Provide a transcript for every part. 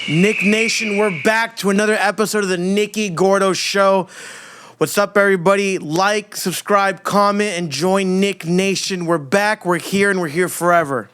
Nick Nation, we're back to another episode of the Nicky Gordo Show. What's up, everybody? Like, subscribe, comment, and join Nick Nation. We're back, we're here, and we're here forever.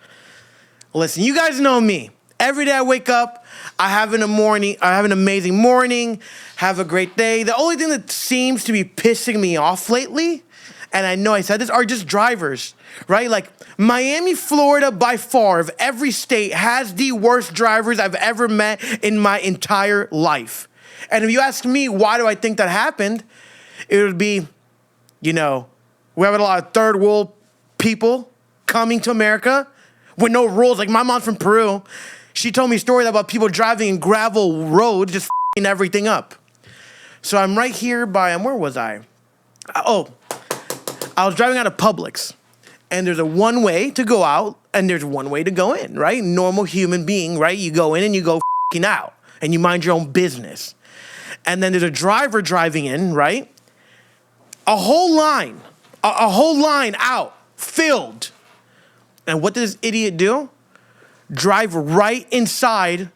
Listen, you guys know me. Every day I wake up, I have an amazing morning, have a great day. The only thing that seems to be pissing me off lately, and I know I said this, are just drivers, right? Like, Miami, Florida, by far, of every state, has the worst drivers I've ever met in my entire life. And if you ask me, why do I think that happened? It would be, we have a lot of third world people coming to America with no rules. Like, my mom's from Peru. She told me a story about people driving in gravel roads, just f***ing everything up. So I'm right here by, where was I? I was driving out of Publix. And there's a one way to go out, and there's one way to go in, right? Normal human being, right? You go in and you go f***ing out, and you mind your own business. And then there's a driver driving in, right? A whole line out, filled. And what does this idiot do? Drive right inside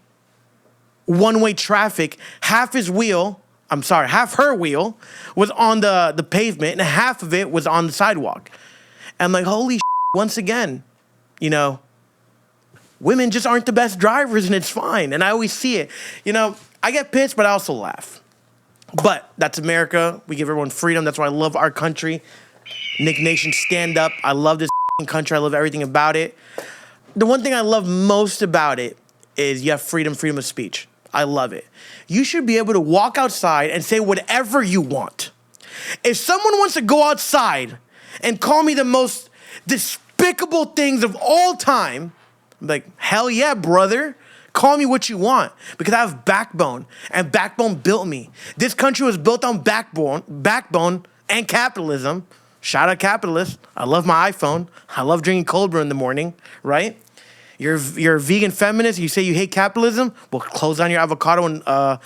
one-way traffic. Half her wheel was on the pavement, and half of it was on the sidewalk. And I'm like, holy shit, once again, women just aren't the best drivers, and it's fine. And I always see it. I get pissed, but I also laugh. But that's America. We give everyone freedom. That's why I love our country. Nick Nation, stand up. I love this country. I love everything about it. The one thing I love most about it is you have freedom of speech. I love it. You should be able to walk outside and say whatever you want. If someone wants to go outside and call me the most despicable things of all time, I'm like, hell yeah, brother. Call me what you want, because I have backbone, and backbone built me. This country was built on backbone and capitalism. Shout out capitalists. I love my iPhone. I love drinking cold brew in the morning, right? You're a vegan feminist. You say you hate capitalism? Well, close down your avocado and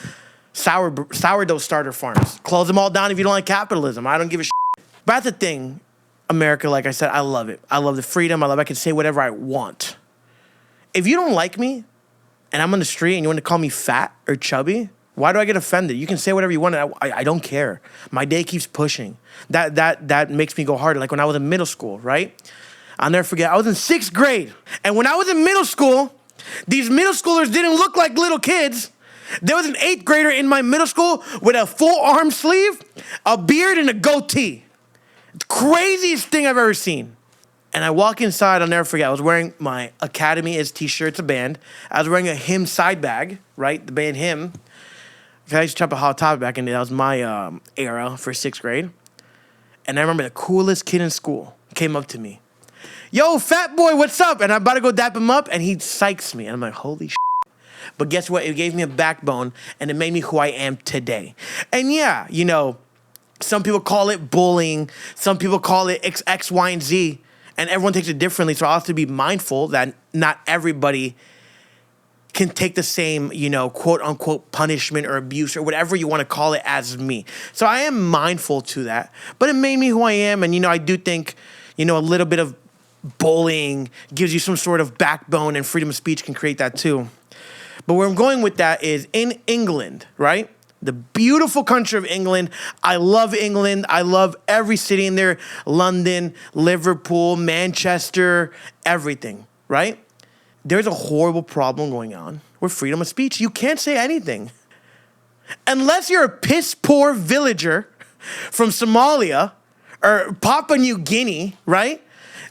sourdough starter farms. Close them all down if you don't like capitalism. I don't give a shit. But that's the thing, America, like I said, I love it. I love the freedom. I can say whatever I want. If you don't like me, and I'm on the street and you want to call me fat or chubby, why do I get offended? You can say whatever you want. I don't care. My day keeps pushing. That makes me go harder. Like when I was in middle school, right? I'll never forget. I was in 6th grade. And when I was in middle school, these middle schoolers didn't look like little kids. There was an 8th grader in my middle school with a full arm sleeve, a beard, and a goatee. The craziest thing I've ever seen. And I walk inside, I'll never forget, I was wearing my Academy Is t-shirt, it's a band. I was wearing a Him side bag, right? The band Him. I used to chop a Hot Topic back in the day. That was my era for 6th grade. And I remember the coolest kid in school came up to me. Yo, fat boy, what's up? And I'm about to go dap him up, and he psychs me. And I'm like, holy shit. But guess what? It gave me a backbone, and it made me who I am today. And yeah, some people call it bullying. Some people call it X, Y, and Z. And everyone takes it differently, so I have to be mindful that not everybody can take the same, quote-unquote punishment or abuse or whatever you want to call it as me. So I am mindful to that. But it made me who I am, and, I do think, a little bit of bullying gives you some sort of backbone, and freedom of speech can create that too. But where I'm going with that is in England, right? The beautiful country of England. I love England. I love every city in there. London, Liverpool, Manchester, everything, right? There's a horrible problem going on with freedom of speech. You can't say anything. Unless you're a piss-poor villager from Somalia or Papua New Guinea, right?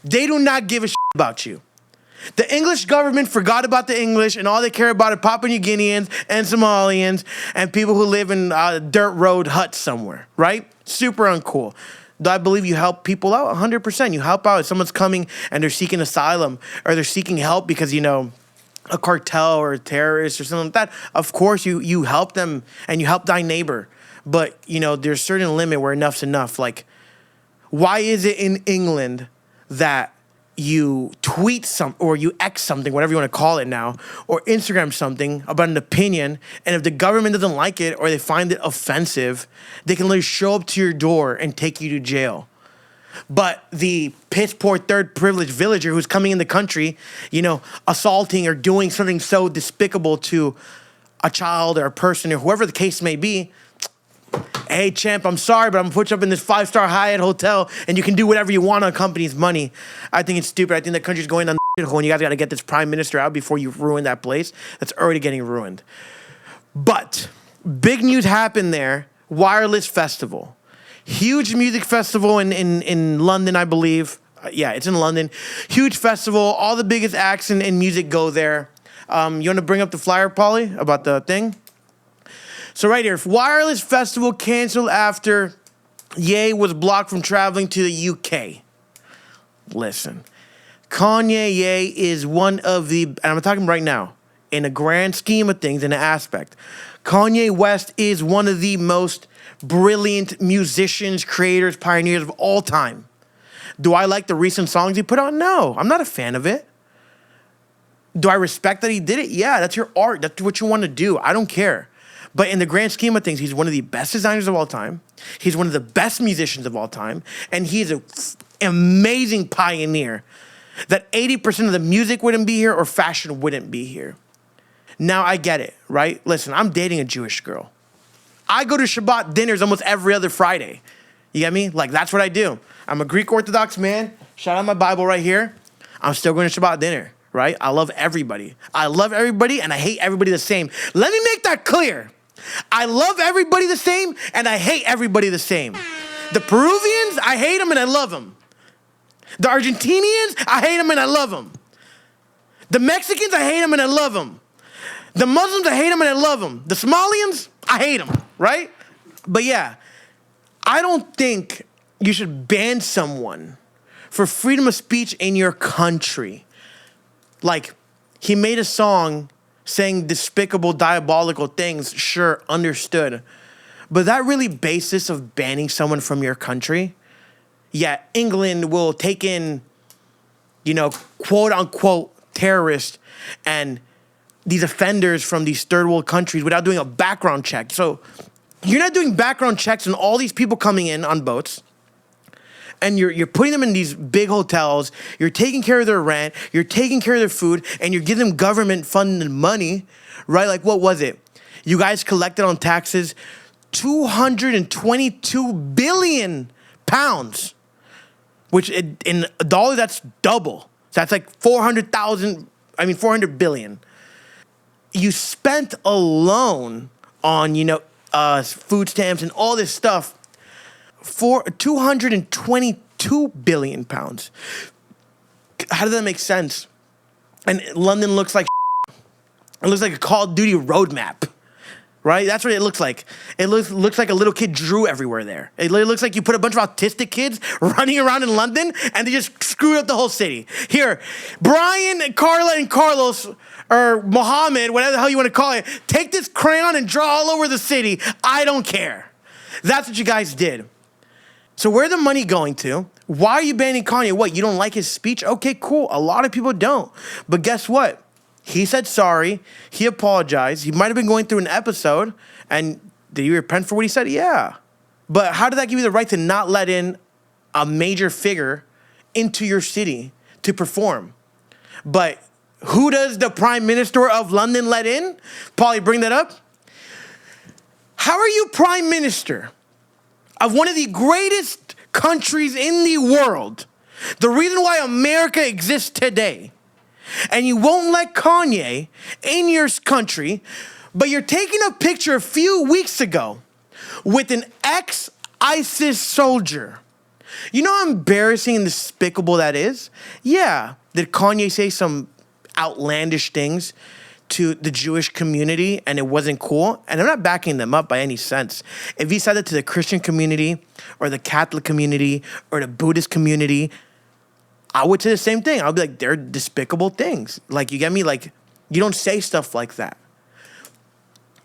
They do not give a shit about you. The English government forgot about the English, and all they care about are Papua New Guineans and Somalians and people who live in dirt road huts somewhere, right? Super uncool. Do I believe you help people out? 100%. You help out if someone's coming and they're seeking asylum or they're seeking help because, a cartel or a terrorist or something like that. Of course, you help them and you help thy neighbor. But, there's a certain limit where enough's enough. Like, why is it in England that you tweet or you X something, whatever you want to call it now, or Instagram something about an opinion, and if the government doesn't like it or they find it offensive, they can literally show up to your door and take you to jail. But the piss poor third privileged villager who's coming in the country, assaulting or doing something so despicable to a child or a person or whoever the case may be, hey, champ, I'm sorry, but I'm gonna put you up in this 5-star Hyatt hotel and you can do whatever you want on company's money. I think it's stupid. I think the country's going down the hole and you guys gotta get this prime minister out before you ruin that place that's already getting ruined. But big news happened there. Wireless Festival. Huge music festival in London, I believe. Yeah, it's in London. Huge festival. All the biggest acts in music go there. You want to bring up the flyer, Pauly, about the thing? So right here, Wireless Festival canceled after Ye was blocked from traveling to the UK. Listen, Kanye Ye is one of the, and I'm talking right now, in the grand scheme of things, in the aspect, Kanye West is one of the most brilliant musicians, creators, pioneers of all time. Do I like the recent songs he put out? No, I'm not a fan of it. Do I respect that he did it? Yeah, that's your art. That's what you want to do. I don't care. But in the grand scheme of things, he's one of the best designers of all time. He's one of the best musicians of all time. And he's an amazing pioneer that 80% of the music wouldn't be here or fashion wouldn't be here. Now, I get it, right? Listen, I'm dating a Jewish girl. I go to Shabbat dinners almost every other Friday. You get me? Like, that's what I do. I'm a Greek Orthodox man. Shout out my Bible right here. I'm still going to Shabbat dinner, right? I love everybody. I love everybody, and I hate everybody the same. Let me make that clear. I love everybody the same, and I hate everybody the same. The Peruvians, I hate them and I love them. The Argentinians, I hate them and I love them. The Mexicans, I hate them and I love them. The Muslims, I hate them and I love them. The Somalians, I hate them, right? But yeah, I don't think you should ban someone for freedom of speech in your country. Like, he made a song saying despicable, diabolical things, sure, understood. But that really basis of banning someone from your country? Yeah, England will take in, quote unquote terrorists and these offenders from these third world countries without doing a background check. So you're not doing background checks on all these people coming in on boats. And you're putting them in these big hotels. You're taking care of their rent. You're taking care of their food. And you're giving them government-funded money, right? Like, what was it? You guys collected on taxes 222 billion pounds, which in a dollar, that's double. So that's like 400 billion. You spent alone on, food stamps and all this stuff for 222 billion pounds. How does that make sense? And London looks like it looks like a Call of Duty roadmap, right? That's what it looks like. It looks like a little kid drew everywhere there. It looks like you put a bunch of autistic kids running around in London and they just screwed up the whole city. Here, Brian, Carla, and Carlos, or Mohammed, whatever the hell you want to call it, take this crayon and draw all over the city. I don't care. That's what you guys did. So where's the money going to? Why are you banning Kanye? What, you don't like his speech? Okay, cool. A lot of people don't. But guess what? He said sorry. He apologized. He might have been going through an episode. And did he repent for what he said? Yeah. But how did that give you the right to not let in a major figure into your city to perform? But who does the Prime Minister of London let in? Paulie, bring that up. How are you Prime Minister of one of the greatest countries in the world, the reason why America exists today, and you won't let Kanye in your country, but you're taking a picture a few weeks ago with an ex-ISIS soldier? You know how embarrassing and despicable that is? Yeah. Did Kanye say some outlandish things to the Jewish community and it wasn't cool? And I'm not backing them up by any sense. If he said it to the Christian community or the Catholic community or the Buddhist community, I would say the same thing. I'll be like, they're despicable things. Like, you get me? Like, you don't say stuff like that.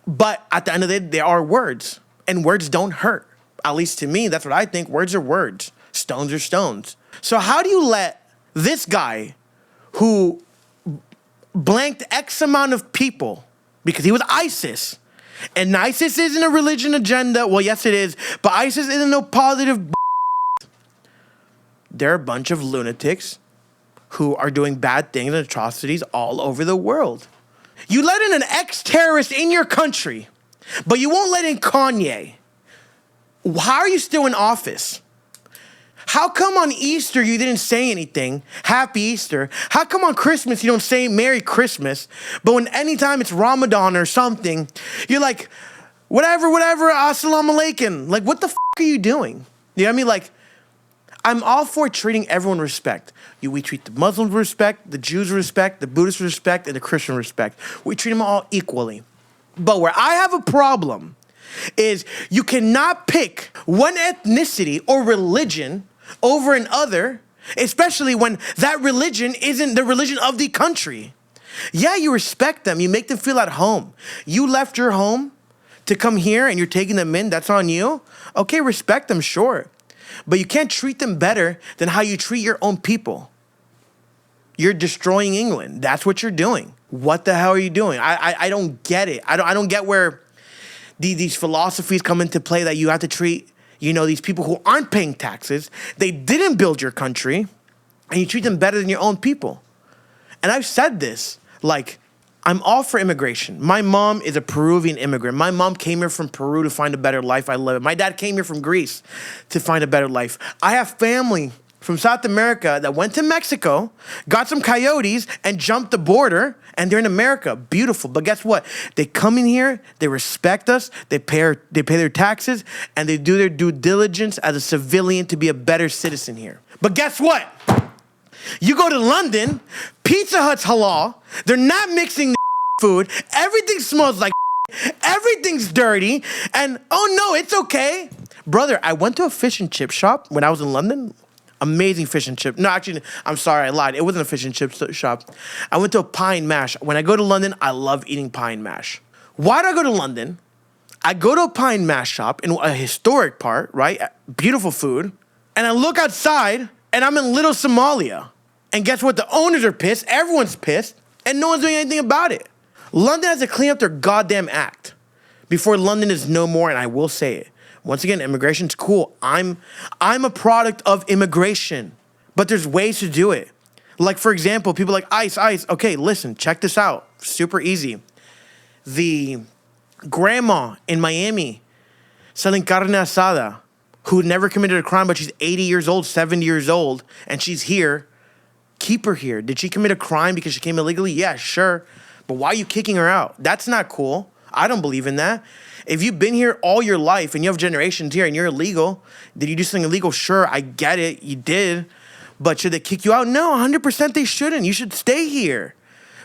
But at the end of the day, there are words, and words don't hurt. At least to me, that's what I think. Words are words. Stones are stones. So how do you let this guy who blanked X amount of people because he was ISIS, and ISIS isn't a religion agenda. Well, yes, it is, but ISIS isn't no positive. They're a bunch of lunatics who are doing bad things and atrocities all over the world. You let in an ex-terrorist in your country, but you won't let in Kanye. How are you still in office? How come on Easter you didn't say anything? Happy Easter. How come on Christmas you don't say Merry Christmas? But when anytime it's Ramadan or something, you're like, whatever, assalamu alaikum. Like, what the are you doing? You know what I mean? Like, I'm all for treating everyone with respect. We treat the Muslims with respect, the Jews with respect, the Buddhists with respect, and the Christians with respect. We treat them all equally. But where I have a problem is you cannot pick one ethnicity or religion over another, especially when that religion isn't the religion of the country. Yeah, you respect them. You make them feel at home. You left your home to come here and you're taking them in. That's on you. Okay, respect them, sure. But you can't treat them better than how you treat your own people. You're destroying England. That's what you're doing. What the hell are you doing? I don't get it. I don't get where these philosophies come into play that you have to treat, these people who aren't paying taxes. They didn't build your country, and you treat them better than your own people. And I've said this, like, I'm all for immigration. My mom is a Peruvian immigrant. My mom came here from Peru to find a better life. I love it. My dad came here from Greece to find a better life. I have family from South America that went to Mexico, got some coyotes, and jumped the border, and they're in America. Beautiful. But guess what? They come in here, they respect us, they pay their taxes, and they do their due diligence as a civilian to be a better citizen here. But guess what? You go to London, Pizza Hut's halal, they're not mixing the food, everything smells like everything's dirty, and oh no, it's okay. Brother, I went to a fish and chip shop when I was in London. Amazing fish and chip. No, actually, I'm sorry, I lied. It wasn't a fish and chip shop. I went to a pie and mash. When I go to London, I love eating pie and mash. Why do I go to London? I go to a pie and mash shop in a historic part, right? Beautiful food. And I look outside, and I'm in Little Somalia. And guess what? The owners are pissed. Everyone's pissed. And no one's doing anything about it. London has to clean up their goddamn act before London is no more, and I will say it. Once again, immigration's cool. I'm a product of immigration, but there's ways to do it. Like, for example, people like ice. Okay, listen, check this out. Super easy. The grandma in Miami selling carne asada who never committed a crime, but she's 80 years old, 70 years old, and she's here. Keep her here. Did she commit a crime because she came illegally? Yeah, sure. But why are you kicking her out? That's not cool. I don't believe in that. If you've been here all your life and you have generations here and you're illegal, did you do something illegal? Sure, I get it. You did. But should they kick you out? No, 100% they shouldn't. You should stay here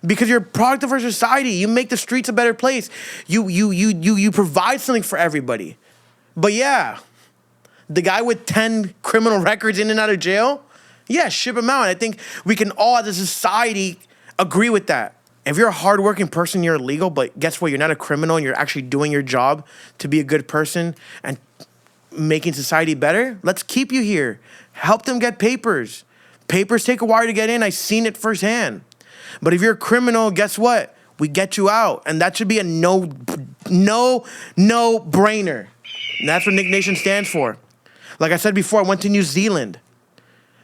because you're a product of our society. You make the streets a better place. You provide something for everybody. But yeah, the guy with 10 criminal records in and out of jail, yeah, ship him out. And I think we can all as a society agree with that. If you're a hardworking person, you're illegal, but guess what? You're not a criminal and you're actually doing your job to be a good person and making society better. Let's keep you here. Help them get papers. Papers take a while to get in. I've seen it firsthand. But if you're a criminal, guess what? We get you out. And that should be a no-brainer. And that's what Nick Nation stands for. Like I said before, I went to New Zealand.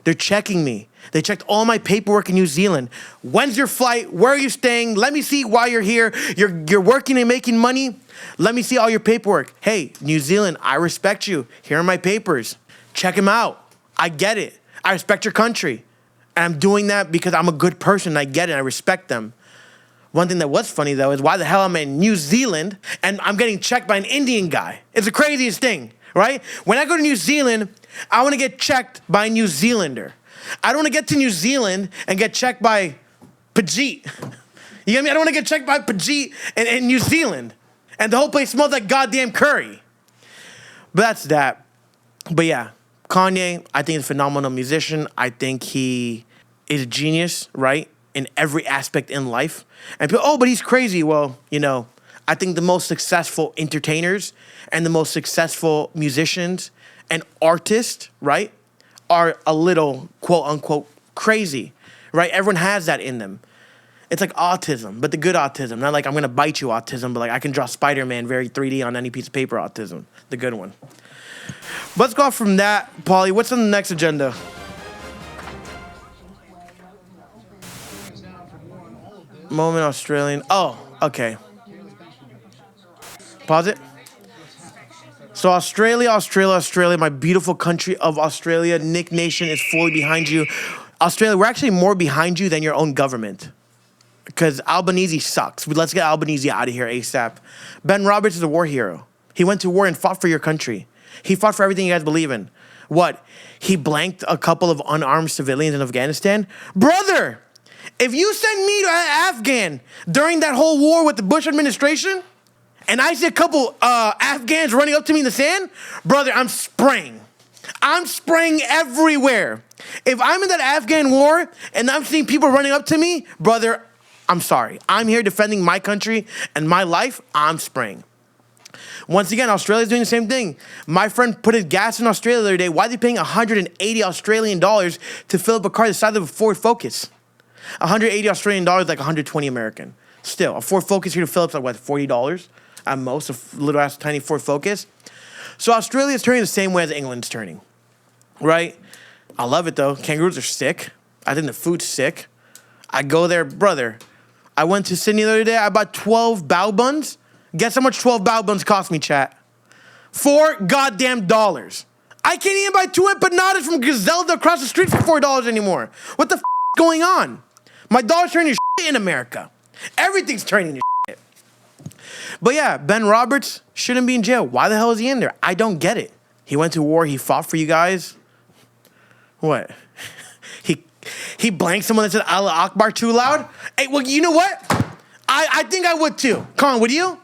They're checking me. They checked all my paperwork in New Zealand. When's your flight? Where are you staying? Let me see why you're here. You're working and making money. Let me see all your paperwork. Hey, New Zealand, I respect you. Here are my papers. Check them out. I get it. I respect your country. And I'm doing that because I'm a good person. I get it. I respect them. One thing that was funny, though, is why the hell am I in New Zealand and I'm getting checked by an Indian guy? It's the craziest thing, right? When I go to New Zealand, I want to get checked by a New Zealander. I don't want to get to New Zealand and get checked by Pajit. You get me? I don't want to get checked by Pajit in New Zealand. And the whole place smells like goddamn curry. But that's that. But yeah, Kanye, I think, is a phenomenal musician. I think he is a genius, right? In every aspect in life. And people, oh, but he's crazy. Well, I think the most successful entertainers and the most successful musicians and artists, right, are a little, quote unquote, crazy, right? Everyone has that in them. It's like autism, but the good autism. Not like I'm going to bite you autism, but like I can draw Spider-Man very 3D on any piece of paper autism. The good one. Let's go off from that, Paulie. What's on the next agenda? Moment Australian. Oh, okay. Pause it. So Australia, my beautiful country of Australia. Nick Nation is fully behind you. Australia, we're actually more behind you than your own government. Because Albanese sucks. Let's get Albanese out of here ASAP. Ben Roberts is a war hero. He went to war and fought for your country. He fought for everything you guys believe in. What? He blanked a couple of unarmed civilians in Afghanistan? Brother, if you send me to Afghan during that whole war with the Bush administration, and I see a couple Afghans running up to me in the sand, brother, I'm spraying. I'm spraying everywhere. If I'm in that Afghan war and I'm seeing people running up to me, brother, I'm sorry. I'm here defending my country and my life. I'm spraying. Once again, Australia's doing the same thing. My friend put his gas in Australia the other day. Why are they paying 180 Australian dollars to fill up a car the size of a Ford Focus? 180 Australian dollars, like 120 American. Still, a Ford Focus here to fill up is like, what, $40? At most, a little ass tiny Ford Focus. So Australia is turning the same way as England's turning, right? I love it though. Kangaroos are sick. I think the food's sick. I go there, brother. I went to Sydney the other day. I bought 12 bao buns. Guess how much 12 bao buns cost me, chat? $4 goddamn. I can't even buy 2 empanadas from Gazelda across the street for $4 anymore. What the f is going on? My dollar's turning to shit in America. Everything's turning to shit. But yeah, Ben Roberts shouldn't be in jail. Why the hell is he in there? I don't get it. He went to war. He fought for you guys. What? He blanked someone that said Allah Akbar too loud? Hey, well, you know what? I think I would too. Con, would you?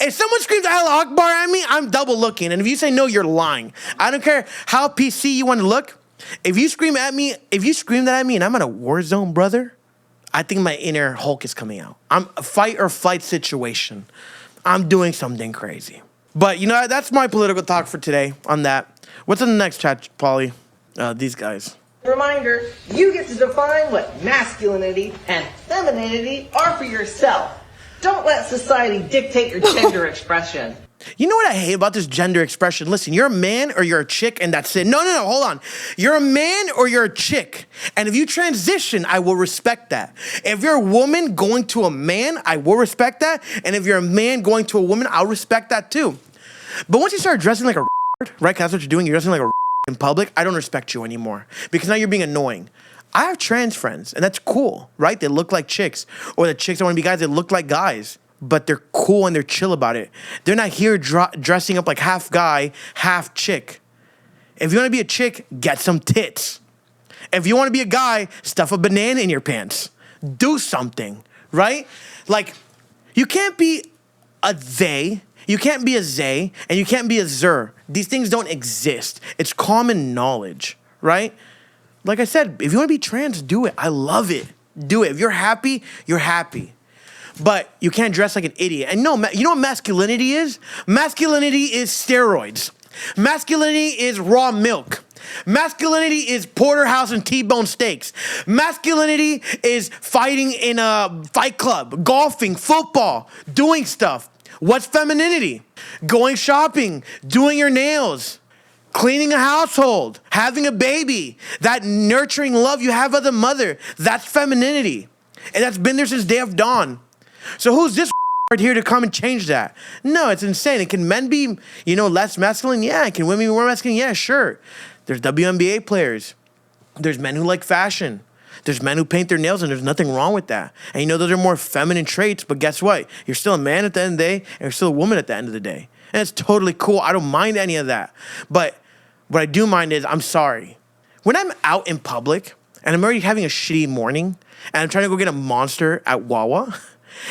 If someone screams Allah Akbar at me, I'm double looking. And if you say no, you're lying. I don't care how PC you want to look. If you scream that at me and I'm in a war zone, brother, I think my inner Hulk is coming out. I'm a fight or flight situation. I'm doing something crazy. But you know, that's my political talk for today on that. What's in the next chat, Polly? These guys. Reminder, you get to define what masculinity and femininity are for yourself. Don't let society dictate your gender expression. You know what I hate about this gender expression? Listen, you're a man or you're a chick and that's it. No, hold on. You're a man or you're a chick. And if you transition, I will respect that. If you're a woman going to a man, I will respect that. And if you're a man going to a woman, I'll respect that too. But once you start dressing like a right? 'Cause that's what you're doing. You're dressing like a in public. I don't respect you anymore because now you're being annoying. I have trans friends and that's cool, right? They look like chicks, or the chicks that want to be guys, they look like guys, but they're cool and they're chill about it. They're not here dressing up like half guy, half chick. If you want to be a chick, get some tits. If you want to be a guy, stuff a banana in your pants. Do something, right? Like, you can't be a they, you can't be a zay, and you can't be a zer. These things don't exist. It's common knowledge, right? Like I said, if you want to be trans, do it. I love it. Do it. If you're happy, you're happy. But you can't dress like an idiot. And no, you know what masculinity is? Masculinity is steroids. Masculinity is raw milk. Masculinity is porterhouse and T-bone steaks. Masculinity is fighting in a fight club, golfing, football, doing stuff. What's femininity? Going shopping, doing your nails, cleaning a household, having a baby, that nurturing love you have of the mother. That's femininity. And that's been there since day of dawn. So who's this right here to come and change that? No, it's insane. And can men be, less masculine? Yeah. Can women be more masculine? Yeah, sure. There's WNBA players. There's men who like fashion. There's men who paint their nails, and there's nothing wrong with that. And those are more feminine traits, but guess what? You're still a man at the end of the day, and you're still a woman at the end of the day. And it's totally cool. I don't mind any of that. But what I do mind is, I'm sorry. When I'm out in public, and I'm already having a shitty morning, and I'm trying to go get a Monster at Wawa,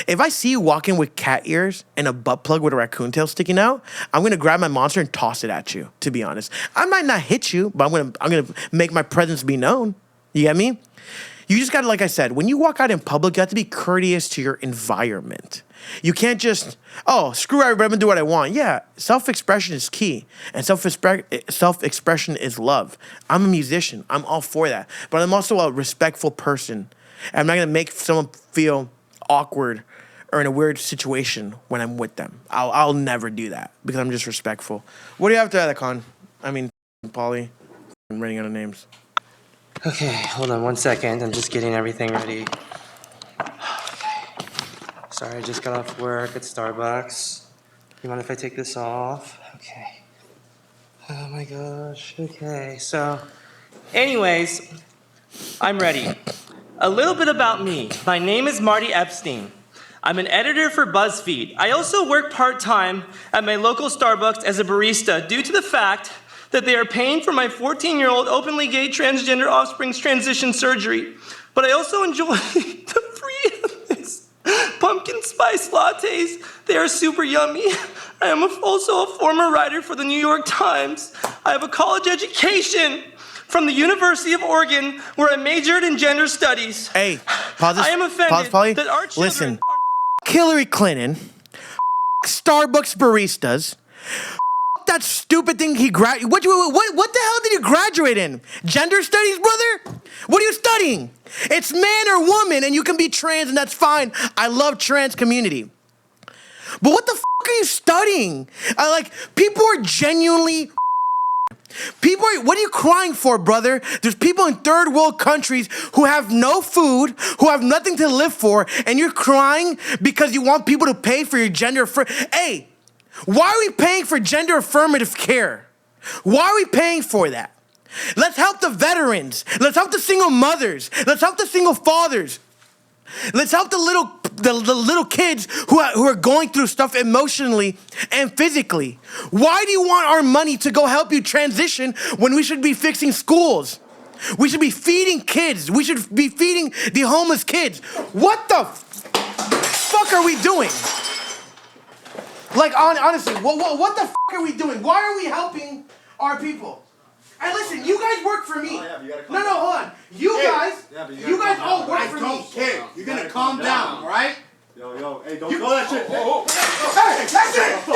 if I see you walking with cat ears and a butt plug with a raccoon tail sticking out, I'm gonna grab my Monster and toss it at you, to be honest. I might not hit you, but I'm gonna make my presence be known. You get me? You just gotta, like I said, when you walk out in public, you have to be courteous to your environment. You can't just, screw everybody, I'm gonna do what I want. Yeah, self-expression is key. And self-expression is love. I'm a musician. I'm all for that. But I'm also a respectful person. And I'm not gonna make someone feel awkward or in a weird situation when I'm with them. I'll never do that because I'm just respectful. What do you have to add, Con? I mean, Polly. I'm running out of names. Okay, hold on 1 second. I'm just getting everything ready. Okay. Sorry, I just got off work at Starbucks. You mind if I take this off? Okay. Oh my gosh. Okay, so, anyways, I'm ready. A little bit about me. My name is Marty Epstein. I'm an editor for BuzzFeed. I also work part-time at my local Starbucks as a barista due to the fact that they are paying for my 14-year-old openly gay transgender offspring's transition surgery. But I also enjoy the free pumpkin spice lattes. They are super yummy. I am also a former writer for the New York Times. I have a college education from the University of Oregon where I majored in gender studies. Hey, pause this. I am offended that our children Listen, Hillary Clinton, Starbucks baristas, that stupid thing he what the hell did you graduate in? Gender studies, brother? What are you studying? It's man or woman, and you can be trans, and that's fine. I love trans community. But what the are you studying? People are genuinely what are you crying for, brother? There's people in third world countries who have no food, who have nothing to live for, and you're crying because you want people to pay for your gender Hey, why are we paying for gender affirmative care? Why are we paying for that? Let's help the veterans. Let's help the single mothers. Let's help the single fathers. Let's help the little kids who are going through stuff emotionally and physically. Why do you want our money to go help you transition when we should be fixing schools? We should be feeding kids. We should be feeding the homeless kids. What the fuck are we doing? Honestly, what the fuck are we doing? Why are we helping our people? And listen, you guys work for me. No, hold on. You guys all work for me. I don't care. You're gonna calm down, all right? Yo, hey, don't throw that shit. Hey, that's it!